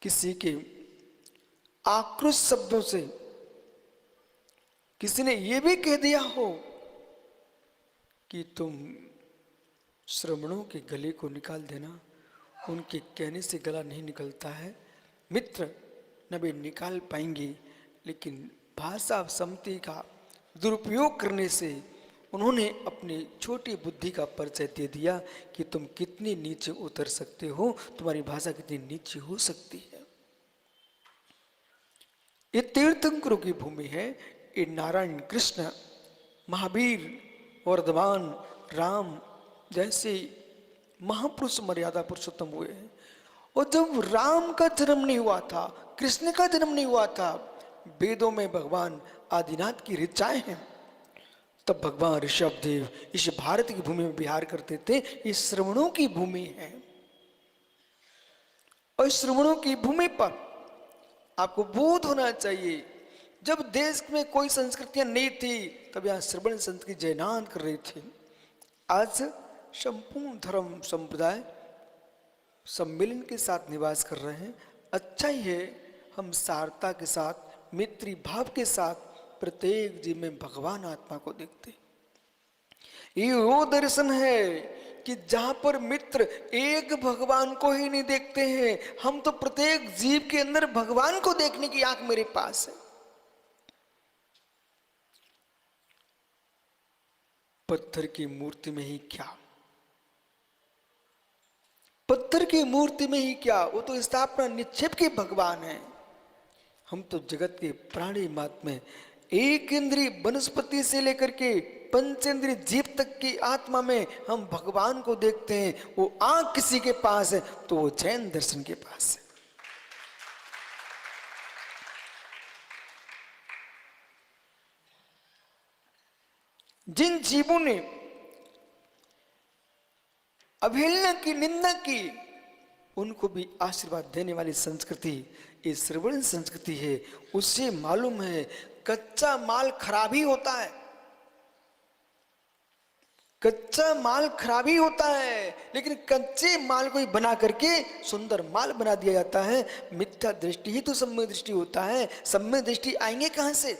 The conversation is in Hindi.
किसी के आक्रोश शब्दों से किसी ने यह भी कह दिया हो कि तुम श्रमणों के गले को निकाल देना, उनके कहने से गला नहीं निकलता है। मित्र न वे निकाल पाएंगे, लेकिन भाषा सम्मति का दुरुपयोग करने से उन्होंने अपनी छोटी बुद्धि का परिचय दे दिया कि तुम कितनी नीचे उतर सकते हो, तुम्हारी भाषा कितनी नीचे हो सकती है। ये तीर्थंकरों की भूमि है। ये नारायण, कृष्ण, महावीर, वर्धमान, राम जैसे महापुरुष मर्यादा पुरुषोत्तम हुए हैं। और जब राम का जन्म नहीं हुआ था, कृष्ण का जन्म नहीं हुआ था, वेदों में भगवान आदिनाथ की ऋचाएं हैं, तब भगवान ऋषभदेव इस भारत की भूमि में विहार करते थे। ये श्रवणों की भूमि है। और श्रवणों की भूमि पर आपको बोध होना चाहिए। जब देश में कोई संस्कृतियां नहीं थी, तब यहां श्रवण संस्कृति जयनाद कर रही थी। आज संपूर्ण धर्म संप्रदाय सम्मेलन के साथ निवास कर रहे हैं। अच्छा ही है, हम सारता के साथ, मित्री भाव के साथ प्रत्येक जीव में भगवान आत्मा को देखते। ये वो दर्शन है कि जहां पर मित्र एक भगवान को ही नहीं देखते हैं। हम तो प्रत्येक जीव के अंदर भगवान को देखने की आंख मेरे पास है। पत्थर की मूर्ति में ही क्या, पत्थर की मूर्ति में ही क्या, वो तो स्थापना निक्षेप के भगवान है। हम तो जगत के प्राणी मात्र में एक इंद्रिय वनस्पति से लेकर के पंचेंद्रिय जीव तक की आत्मा में हम भगवान को देखते हैं। वो आंख किसी के पास है तो वो जैन दर्शन के पास है। जिन जीवों ने अवहेलना की, निंदा की, उनको भी आशीर्वाद देने वाली संस्कृति ये श्रवण संस्कृति है। उससे मालूम है कच्चा माल खराब ही होता है, कच्चा माल खराब ही होता है, लेकिन कच्चे माल को ही बना करके सुंदर माल बना दिया जाता है। मिथ्या दृष्टि ही तो सम्यक दृष्टि होता है। सम्यक दृष्टि आएंगे कहां से?